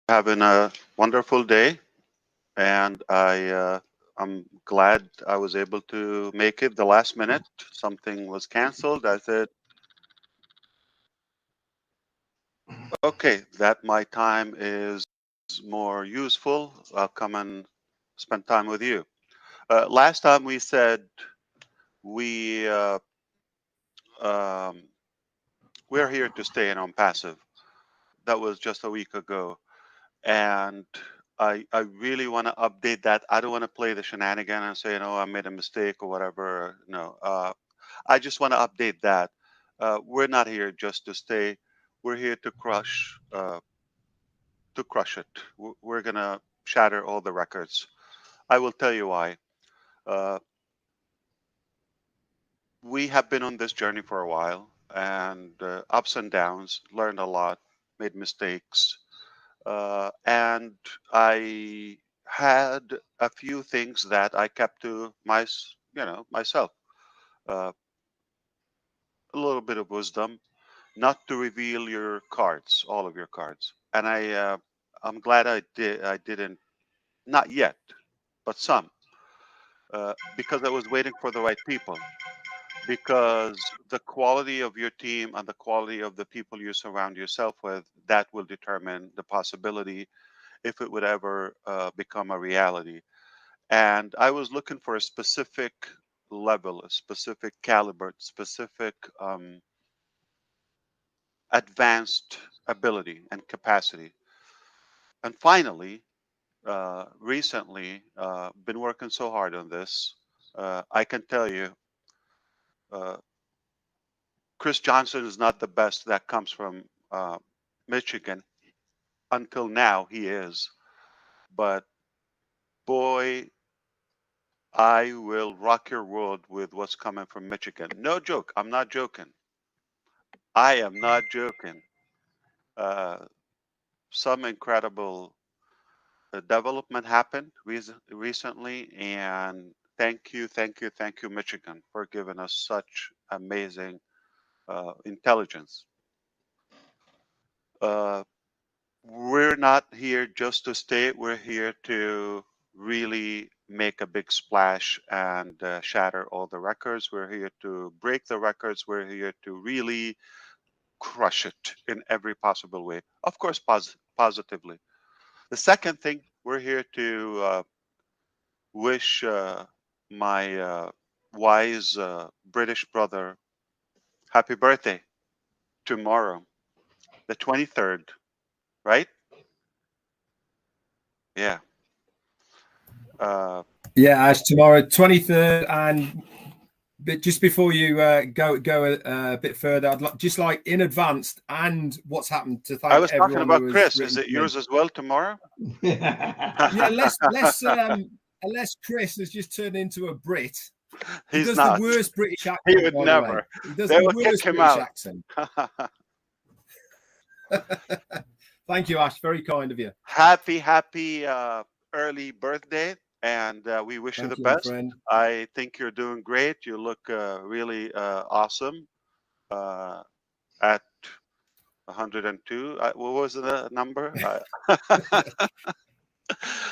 having a wonderful day, and I'm glad I was able to make it the last minute. Something was canceled. I said, okay, that my time is more useful. I'll come and spend time with you. Last time we said we um, we're here to stay and on passive. That was just a week ago, and I really want to update that. I don't want to play the shenanigan and say, no, I made a mistake or whatever. No, I just want to update that. We're not here just to stay. We're here to crush it. We're gonna shatter all the records. I will tell you why. Uh, we have been on this journey for a while, and ups and downs. Learned a lot, made mistakes, and I had a few things that I kept to myself. Uh, a little bit of wisdom, not to reveal your cards, all of your cards. And I'm glad I did. I didn't, not yet, but some, because I was waiting for the right people. Because the quality of your team and the quality of the people you surround yourself with, that will determine the possibility if it would ever become a reality. And I was looking for a specific level, a specific caliber, specific advanced ability and capacity. And finally, recently, been working so hard on this. I can tell you, uh, Chris Johnson is not the best that comes from Michigan. Until now, he is. But boy, I will rock your world with what's coming from Michigan. No joke. I'm not joking. I am not joking. Uh, some incredible development happened recently, and thank you, Michigan, for giving us such amazing intelligence. Uh, we're not here just to stay. We're here to really make a big splash and shatter all the records. We're here to break the records. We're here to really crush it in every possible way. Of course, positively. The second thing, we're here to wish my wise British brother happy birthday tomorrow, the 23rd, right? Yeah. Uh, Yeah, Ash, tomorrow, 23rd, and but just before you go a bit further, just like in advance and what's happened to I thank was talking everyone who about has Chris. Is written it to me. yours as well tomorrow? Yeah, unless Chris has just turned into a Brit. He He's does the not. worst British He accent, would by the way. never. He does They the will kick worst him British out. accent. Thank you, Ash. Very kind of you. Happy early birthday, and we wish you the Thank you, my best. friend. I think you're doing great. You look really awesome uh, at 102. What was the number?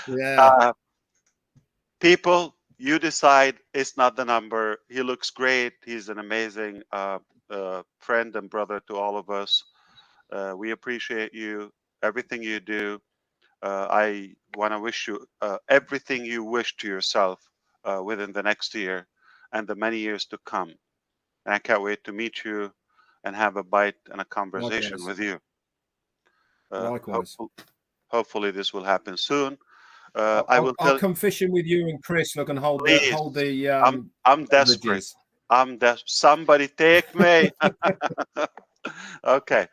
Yeah. Uh, people, you decide. It's not the number. He looks great. He's an amazing friend and brother to all of us. We appreciate you, everything you do. I want to wish you everything you wish to yourself within the next year and the many years to come. And I can't wait to meet you and have a bite and a conversation Likewise. with you. Uh, Likewise. hopefully, hopefully, this will happen soon. I I'll, will I'll tell. come fishing with you and Chris. Look and hold the Please, hold the I'm desperate. beverages. Somebody take me. Okay.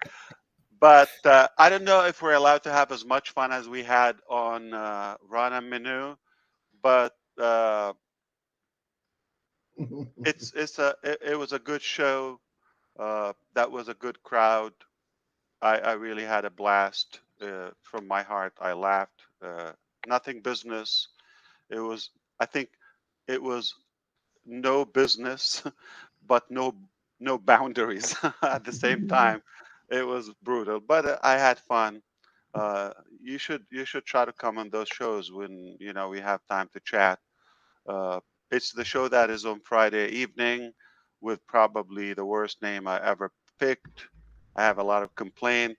But I don't know if we're allowed to have as much fun as we had on Rana Menu, but it was a good show. That was a good crowd. I really had a blast. From my heart, I laughed. Nothing business. It was. I think it was no business, but no boundaries at the same time. It was brutal, but I had fun. You should try to come on those shows when we have time to chat. Uh, it's the show that is on Friday evening with probably the worst name I ever picked. I have a lot of complaint.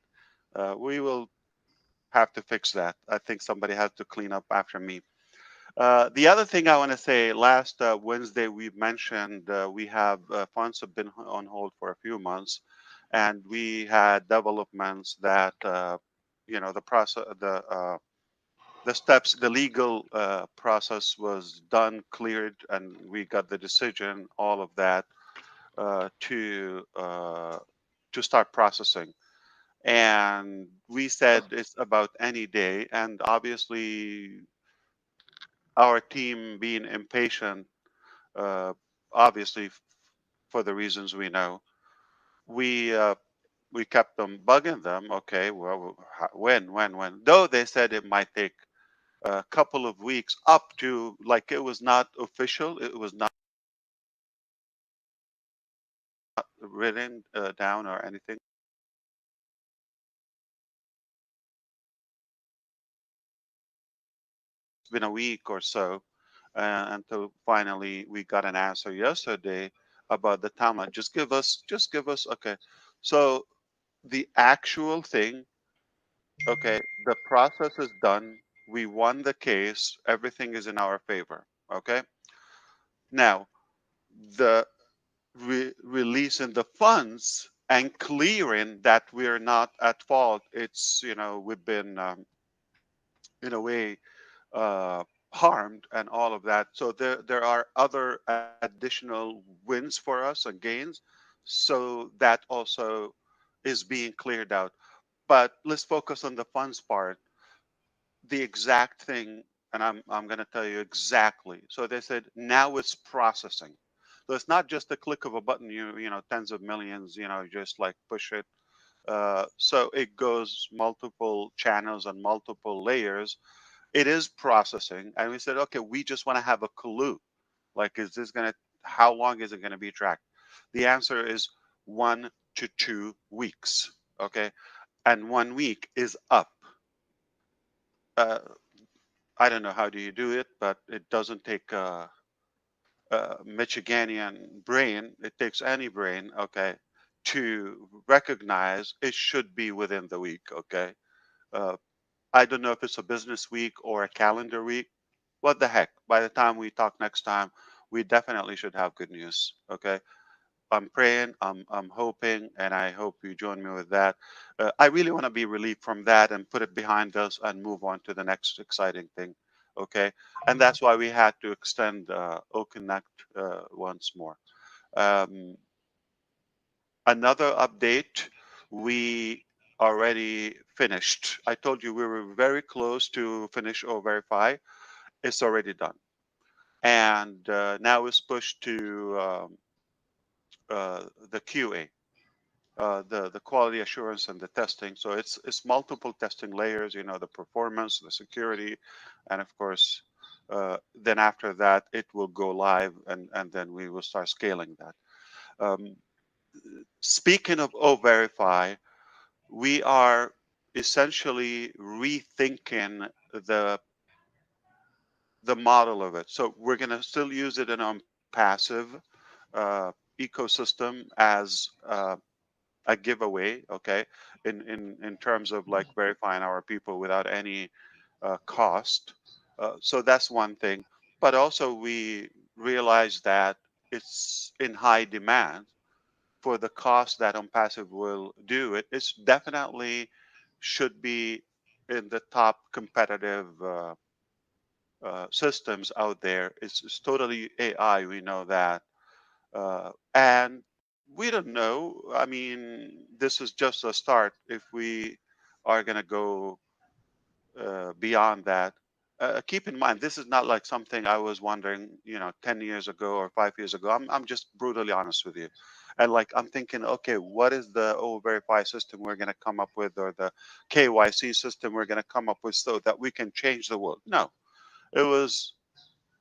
We will have to fix that. I think somebody has to clean up after me. The other thing I want to say, last Wednesday we mentioned we have funds have been on hold for a few months, and we had developments that the process, the steps, the legal process was done, cleared, and we got the decision, all of that, to start processing. And we said it's about any day, and obviously our team being impatient, uh, obviously for the reasons we know, we uh, we kept them bugging them. Okay, well, when? Though they said it might take a couple of weeks, up to, like, it was not official, it was not written down or anything. It's been a week or so until finally we got an answer yesterday about the timeline. Just give us. Okay, so the actual thing. Okay, the process is done. We won the case. Everything is in our favor. Okay. Now, the releasing the funds and clearing that we're not at fault. It's, we've been, in a way, uh, harmed and all of that. So there are other additional wins for us and gains. So that also is being cleared out. But let's focus on the funds part. The exact thing, and I'm going to tell you exactly. So they said now it's processing. So it's not just a click of a button. Tens of millions. Just like push it. So it goes multiple channels and multiple layers. It is processing, and we said, okay, we just want to have a clue. Like, is this going to? How long is it going to be tracked? The answer is 1 to 2 weeks. Okay, and 1 week is up. Uh, I don't know how do you do it, but it doesn't take a Michiganian brain. It takes any brain, okay, to recognize it should be within the week, okay. Uh, I don't know if it's a business week or a calendar week. What the heck? By the time we talk next time, we definitely should have good news, okay. I'm praying, I'm hoping, and I hope you join me with that. I really want to be relieved from that and put it behind us and move on to the next exciting thing. Okay, and that's why we had to extend OConnect once more. Um, Another update, we already finished. I told you we were very close to finish O Verify. It's already done, and now it's pushed to the QA. The quality assurance and the testing. So it's multiple testing layers. The performance, the security, and of course, then after that it will go live, and then we will start scaling that. Um, Speaking of O-Verify, we are essentially rethinking the model of it. So we're going to still use it in a passive uh, ecosystem as a giveaway, okay, in terms of like verifying our people without any cost. So that's one thing. But also we realize that it's in high demand for the cost that OnPassive will do it. It's definitely should be in the top competitive systems out there. It's totally AI. We know that, and we don't know. I mean, this is just a start. If we are going to go beyond that, keep in mind this is not like something I was wondering, 10 years ago or 5 years ago. I'm just brutally honest with you, and like I'm thinking, okay, what is the O Verify system we're going to come up with, or the KYC system we're going to come up with, so that we can change the world? No, it was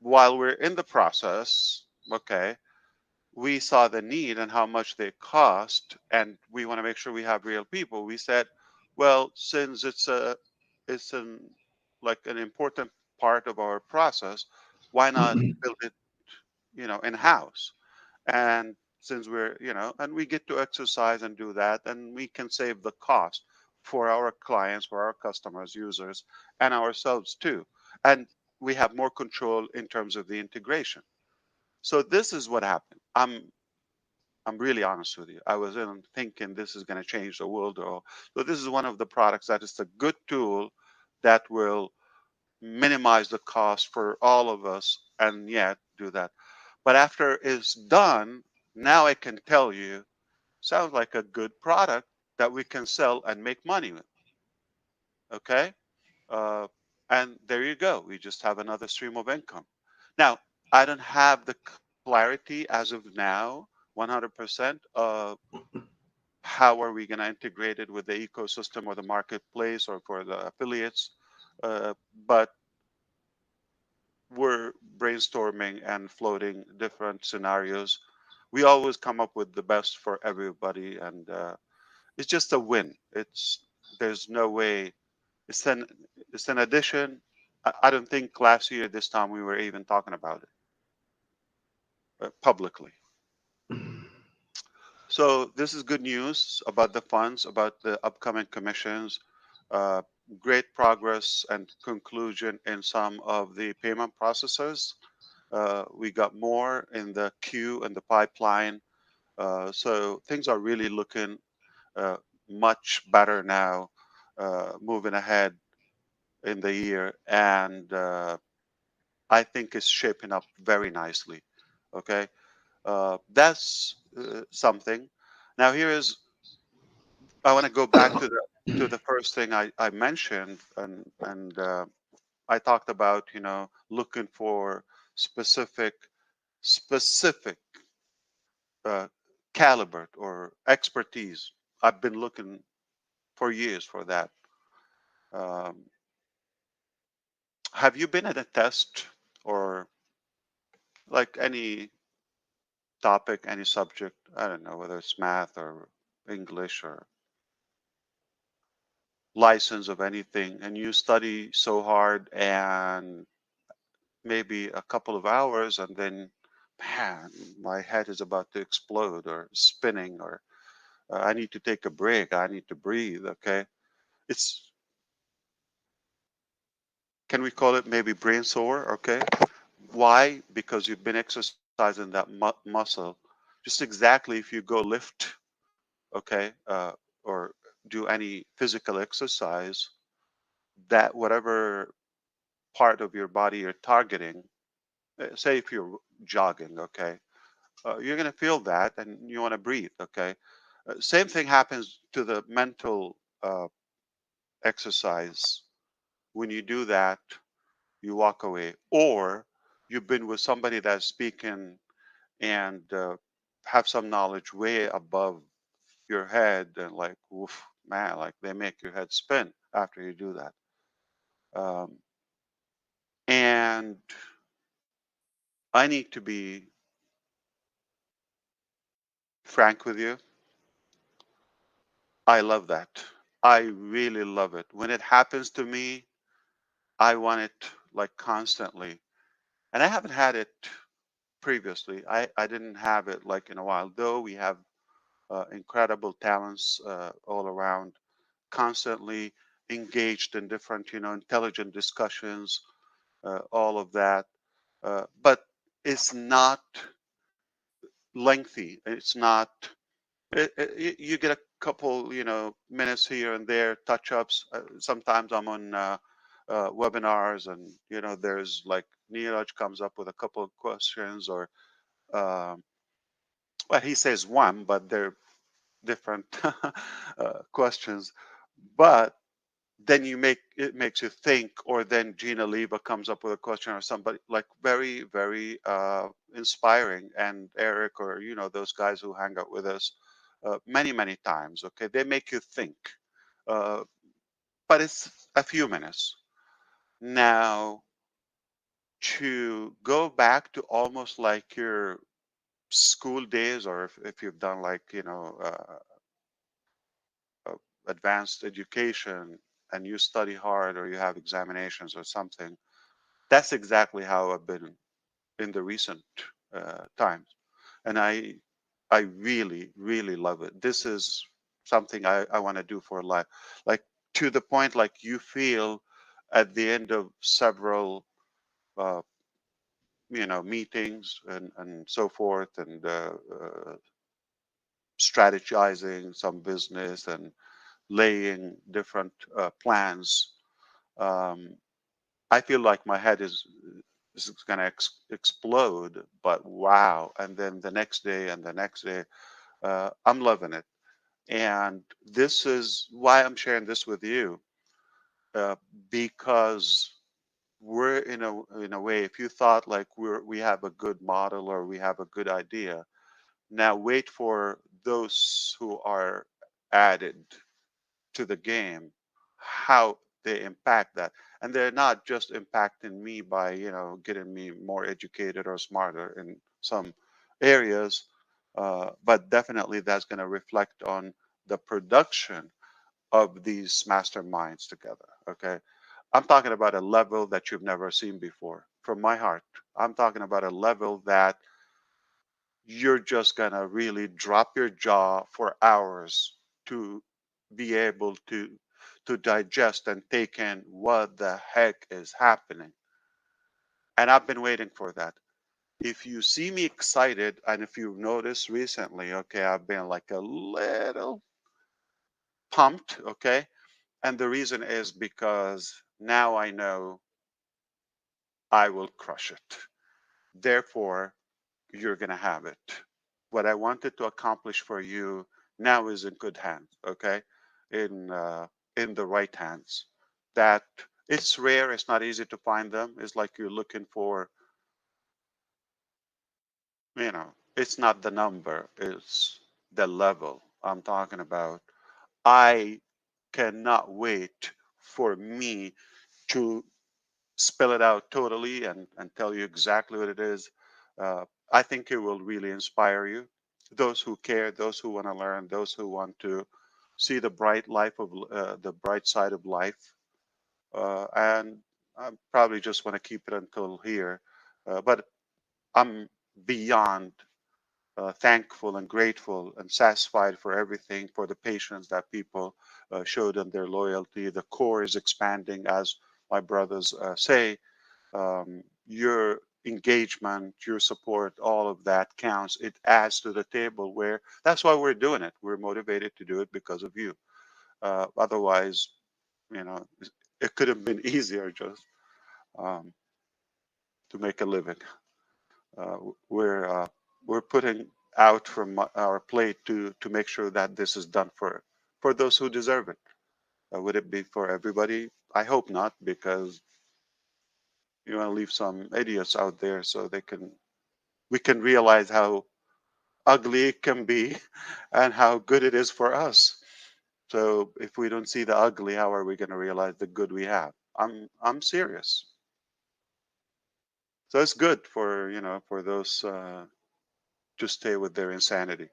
while we're in the process. Okay, we saw the need and how much they cost, and we want to make sure we have real people. We said, Well, since it's like an important part of our process, why not build it, in house? And since and we get to exercise and do that, and we can save the cost for our clients, for our customers, users, and ourselves too. And we have more control in terms of the integration. So this is what happened. I'm really honest with you. I was in thinking this is going to change the world. So this is one of the products that is a good tool that will minimize the cost for all of us and yet do that. But after it's done, now I can tell you, sounds like a good product that we can sell and make money with. Okay. Uh, and there you go. We just have another stream of income. Now, I don't have the clarity as of now, 100%. How are we going to integrate it with the ecosystem or the marketplace or for the affiliates? But we're brainstorming and floating different scenarios. We always come up with the best for everybody, and it's just a win. There's no way. It's an it's an addition. I don't think last year this time we were even talking about it publicly. So this is good news about the funds, about the upcoming commissions. Uh, Great progress and conclusion in some of the payment processors. We got more in the queue and the pipeline. So things are really looking uh, much better now, moving ahead in the year. And I think it's shaping up very nicely. Okay. That's something. Now here is I want to go back to the first thing I mentioned, and I talked about looking for specific specific uh, caliber or expertise. I've been looking for years for that. Um, have you been at a test or like any topic, any subject? I don't know whether it's math or English or license of anything, and you study so hard and maybe a couple of hours, and then, man, my head is about to explode or spinning, or I need to take a break. I need to breathe. Okay, it's can we call it maybe brain sore? Okay, why? Because you've been exercising that muscle. Just exactly if you go lift, okay, or do any physical exercise, that whatever part of your body you're targeting, say if you're jogging, okay, you're going to feel that and you want to breathe, okay. Same thing happens to the mental exercise. When you do that, you walk away, or you've been with somebody that's speaking and have some knowledge way above your head, and like, oof, man, like they make your head spin after you do that. Um, and I need to be frank with you. I love that. I really love it. When it happens to me, I want it like constantly. And I haven't had it previously. I didn't have it like in a while, though we have incredible talents all around, constantly engaged in different, intelligent discussions, all of that. But it's not lengthy. It's not. You get a couple, minutes here and there, touch ups. Sometimes I'm on webinars, and there's like Neeraj comes up with a couple of questions, or um, well, he says one, but they're different questions. But then it makes you think, or then Gina Leva comes up with a question, or somebody like very, very inspiring, and Eric, or those guys who hang out with us many, many times. Okay, they make you think, uh, but it's a few minutes. Now, to go back to almost like your school days, or if you've done like advanced education and you study hard or you have examinations or something, that's exactly how I've been in the recent times. And I really, really love it. This is something I want to do for life. Like to the point, like you feel at the end of several, uh, meetings and so forth, and strategizing some business and laying different plans. Um, I feel like my head is going to explode, but wow. And then the next day and the next day, I'm loving it. And this is why I'm sharing this with you, uh, because we're in a way, if you thought like we have a good model or we have a good idea, now wait for those who are added to the game, how they impact that. And they're not just impacting me by, getting me more educated or smarter in some areas, but definitely that's going to reflect on the production of these masterminds together. Okay. I'm talking about a level that you've never seen before from my heart. I'm talking about a level that you're just going to really drop your jaw for hours to be able to digest and take in what the heck is happening. And I've been waiting for that. If you see me excited, and if you've noticed recently, okay, I've been like a little pumped, okay? And the reason is because now I know I will crush it. Therefore, you're going to have it. What I wanted to accomplish for you now is in good hands, okay? In the right hands. That it's rare, it's not easy to find them. It's like you're looking for, it's not the number, it's the level I'm talking about. I cannot wait for me to spell it out totally and tell you exactly what it is. Uh, I think it will really inspire you. Those who care, those who want to learn, those who want to see the the bright side of life. And I probably just want to keep it until here. But I'm beyond thankful and grateful and satisfied for everything, for the patience that people showed and their loyalty. The core is expanding, as my brothers say. Your engagement, your support, all of that counts. It adds to the table where that's why we're doing it. We're motivated to do it because of you. Otherwise, you know, it could have been easier just um, to make a living. Uh, we're we're putting out from our plate to make sure that this is done for those who deserve it. Would it be for everybody? I hope not, because you want to leave some idiots out there so we can realize how ugly it can be and how good it is for us. So if we don't see the ugly, how are we going to realize the good we have? I'm serious. So it's good for for those to stay with their insanity.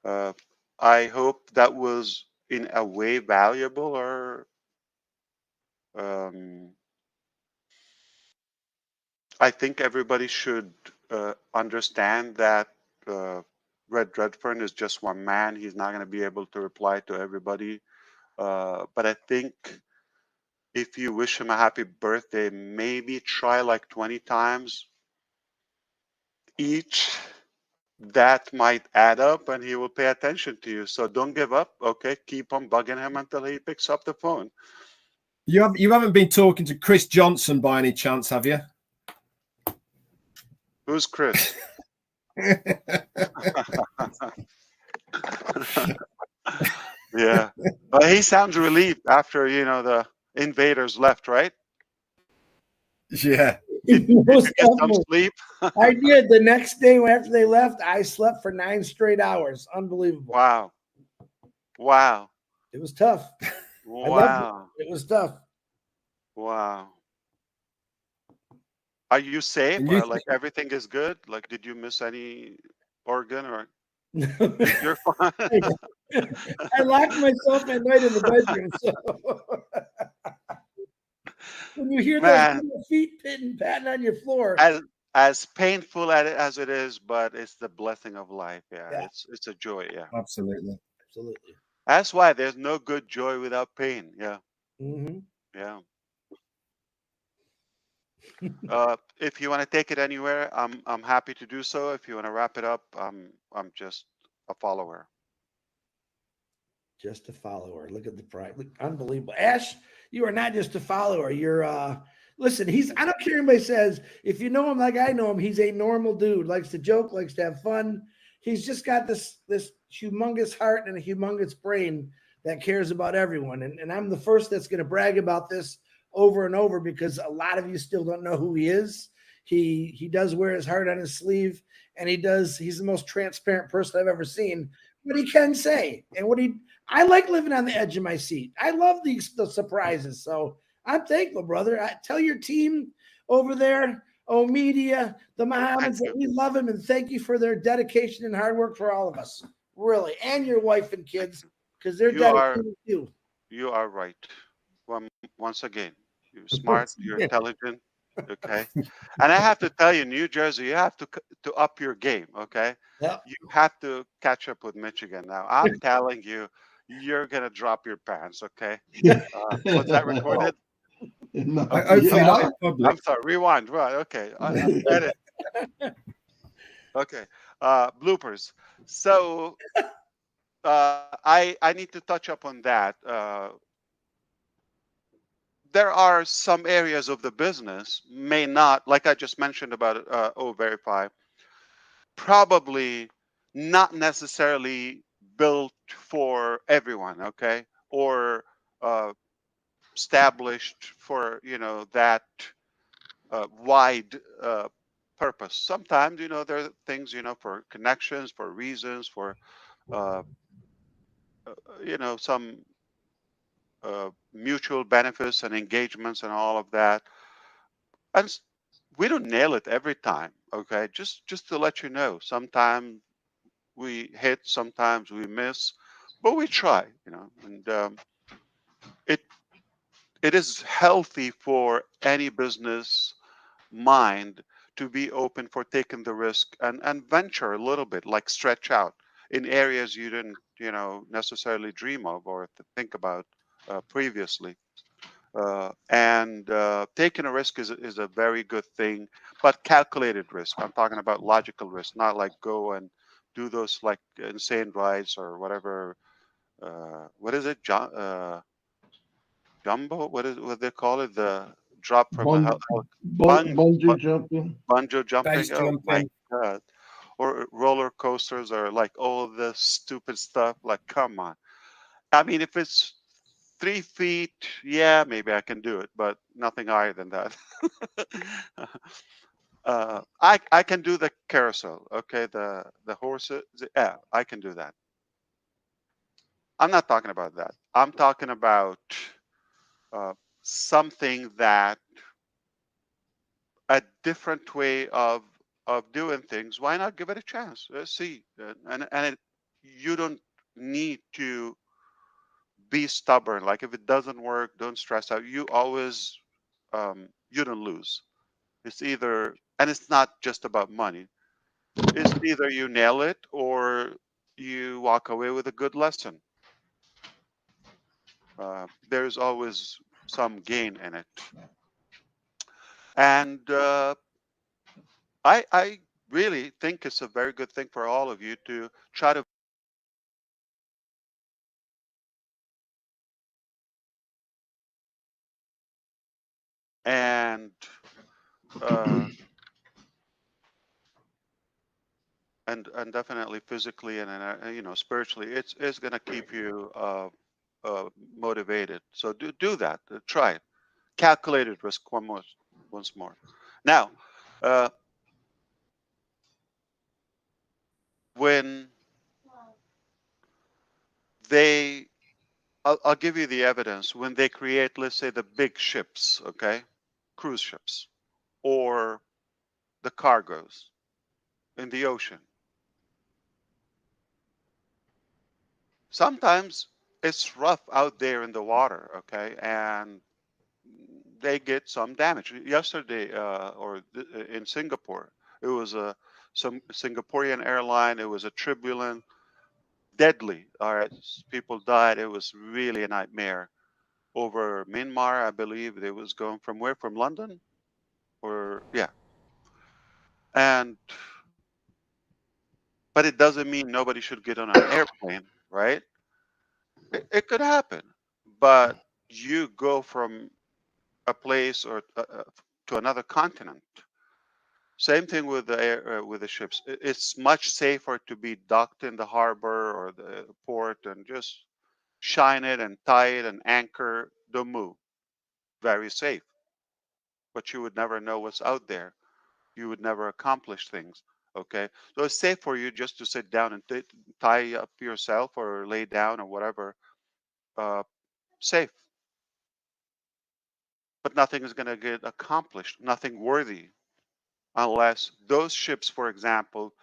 Uh, I hope that was in a way valuable, or um, I think everybody should understand that uh, Red Redfern is just one man. He's not going to be able to reply to everybody. But I think if you wish him a happy birthday, maybe try like 20 times each. That might add up and he will pay attention to you. So don't give up. Okay. Keep on bugging him until he picks up the phone. You haven't been talking to Chris Johnson by any chance, have you? Who's Chris? Yeah. But he sounds relieved after, the invaders left, right? Yeah. Did you get some sleep? I did. The next day after they left, I slept for 9 straight hours. Unbelievable. Wow. Wow. It was tough. Wow. It was tough. Wow. Are you safe? Or like everything is good? Like, did you miss any organ or you're fine? I locked myself at night in the bedroom. So when you hear those Man, little feet pitting, patting on your floor, as painful as it is, but it's the blessing of life. Yeah, yeah, it's a joy. Yeah, Absolutely. absolutely. that's why there's no good joy without pain. Yeah, Hmm. yeah. If you want to take it anywhere, I'm happy to do so. If you want to wrap it up, I'm just a follower. Just a follower. Look at the pride. Look, unbelievable. Ash, you are not just a follower. You're listen, I don't care what anybody says. If you know him like I know him, he's a normal dude, likes to joke, likes to have fun. He's just got this humongous heart and a humongous brain that cares about everyone. And I'm the first that's gonna brag about this over and over because a lot of you still don't know who he is. He does wear his heart on his sleeve, and he's the most transparent person I've ever seen. What he can say and what he I like living on the edge of my seat. I love the surprises. So I'm thankful, brother. I tell your team over there, Media, the Thank Mohammeds, that you. we love them and thank you for their dedication and hard work for all of us. Really. And your wife and kids, because they're You are dedicated too. you are right. One, once again, you're smart, Once you're again. intelligent. Okay, and I have to tell you, New Jersey, you have to up your game. Okay, Yep. you have to catch up with Michigan now. I'm telling you, you're gonna drop your pants. Okay, was that recorded? Not Okay, Hopefully not yeah. in I'm public. sorry. Rewind. Right. Okay. Edit. Okay. Bloopers. So I need to touch up on that. There are some areas of the business may not, like I just mentioned about Verify, probably not necessarily built for everyone. Okay, or uh, established for that wide purpose. Sometimes there are things for connections, for reasons, for uh, some mutual benefits and engagements and all of that. And we don't nail it every time. Okay, just to let you know, sometimes we hit, sometimes we miss, but we try. And it it is healthy for any business mind to be open for taking the risk and venture a little bit, like stretch out in areas you didn't necessarily dream of or think about previously. And taking a risk is a very good thing, but calculated risk. I'm talking about logical risk, not like go and do those like insane rides or whatever. What is it, jumbo? What they call it? The drop from a Bun, bung, bungee jumping. bungee jumping. Base Oh my jumping. god! Or roller coasters, or like all this stupid stuff. Like, come on. I mean, if it's 3 feet, yeah, maybe I can do it, but nothing higher than that. I can do the carousel. Okay, the horses. Yeah, I can do that. I'm not talking about that. I'm talking about uh, something that a different way of doing things. Why not give it a chance? Let's see, you don't need to be stubborn. Like if it doesn't work, don't stress out. You always you don't lose. It's either, and it's not just about money. It's either you nail it or you walk away with a good lesson. There's always some gain in it, and I really think it's a very good thing for all of you to try to and uh, and definitely physically and spiritually, it's going to keep you uh, motivated. So do that. Try it. Calculated risk once more. Now, uh, when they, I'll give you the evidence. When they create, let's say, the big ships, okay, cruise ships, or the cargoes in the ocean, sometimes it's rough out there in the water, okay, and they get some damage. Yesterday, in Singapore, it was some Singaporean airline. It was a turbulent, deadly. All right, people died. It was really a nightmare over Myanmar, I believe. It was going from where? From London, or yeah. And but it doesn't mean nobody should get on an airplane, right? It could happen, but you go from a place or to another continent. Same thing with the with the ships. It's much safer to be docked in the harbor or the port and just shine it and tie it and anchor. Don't move. Very safe. But you would never know what's out there. You would never accomplish things. Okay, so it's safe for you just to sit down and tie up yourself or lay down or whatever. Uh, Safe, but nothing is going to get accomplished. Nothing worthy, unless those ships, for example,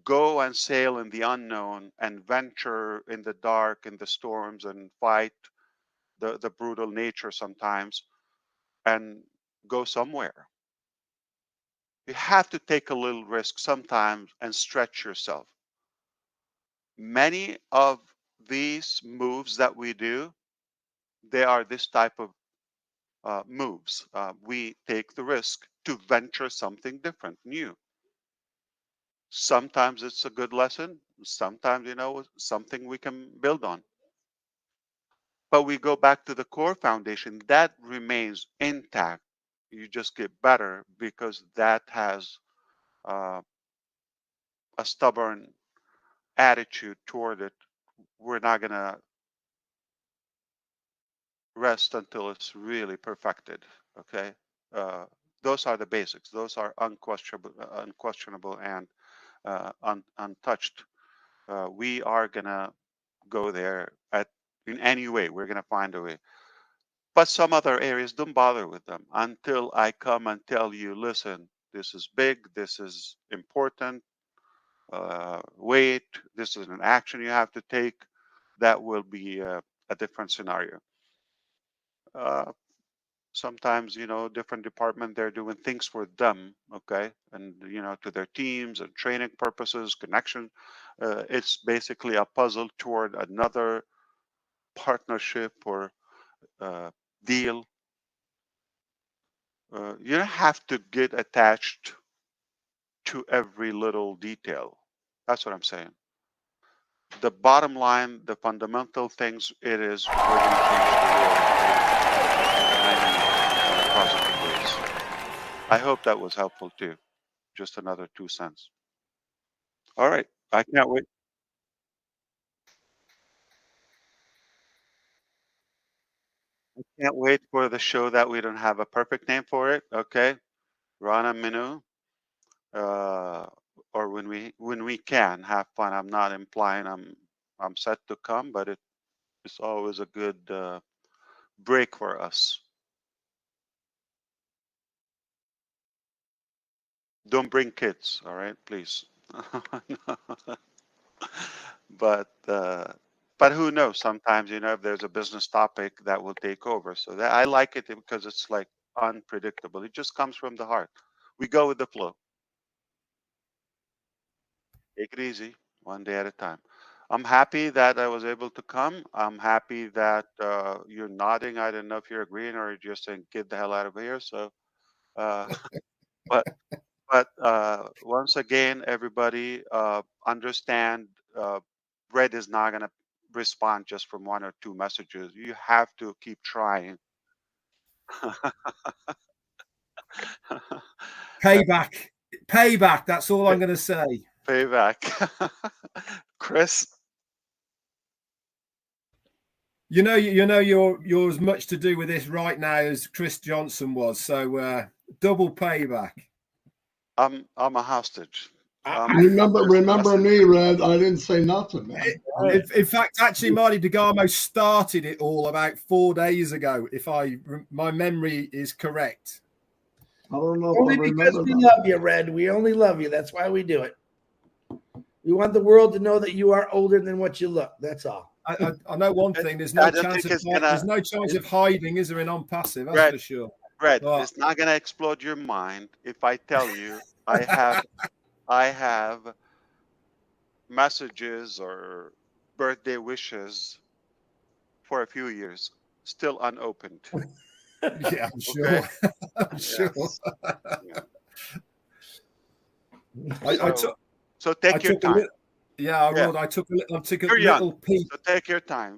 go and sail in the unknown and venture in the dark, in the storms, and fight the brutal nature sometimes, and go somewhere. You have to take a little risk sometimes and stretch yourself. Many of these moves that we do, they are this type of moves. We take the risk to venture something different, new. Sometimes it's a good lesson. Sometimes, something we can build on. But we go back to the core foundation that remains intact. You just get better because that has a stubborn attitude toward it. We're not going to rest until it's really perfected. Okay. Those are the basics. Those are unquestionable and untouched. We are going to go there in any way. We're going to find a way. But some other areas, don't bother with them until I come and tell you, listen, this is big, this is important, wait, this is an action you have to take. That will be a different scenario. Sometimes, different department, they're doing things for them, okay, and to their teams and training purposes, connection. It's basically a puzzle toward another partnership or deal. You don't have to get attached to every little detail. That's what I'm saying. The bottom line, the fundamental things, it is we're going to change the world in many positive ways. I hope that was helpful too. Just another 2 cents. All right. I can't wait. I can't wait for the show that we don't have a perfect name for it. Okay. Rana Minu. Or when we can have fun. I'm not implying I'm set to come, but it's always a good break for us. Don't bring kids, all right, please. But who knows? Sometimes if there's a business topic that will take over. So that I like it because it's like unpredictable. It just comes from the heart. We go with the flow. Take it easy, one day at a time. I'm happy that I was able to come. I'm happy that you're nodding. I don't know if you're agreeing or you're just saying, "Get the hell out of here." So, uh, but once again, everybody understand. Red is not going to respond just from 1 or 2 messages. You have to keep trying. Payback. That's all I'm going to say. Payback. Chris. You're as much to do with this right now as Chris Johnson was. So double payback. I'm a hostage. Remember me, Red. I didn't say nothing, man. In fact, actually, Marty DeGarmo started it all about 4 days ago, if my memory is correct. I don't know. Only because we love you, Red. We only love you. That's why we do it. We want the world to know that you are older than what you look. That's all. I know one thing. There's no chance of hiding, is there, in On Passive? That's for sure. Brett, it's not going to explode your mind if I tell you I have messages or birthday wishes for a few years still unopened. Yeah, I'm sure. Okay? I'm sure. Yeah. So take your time. I took a little peek. So take your time.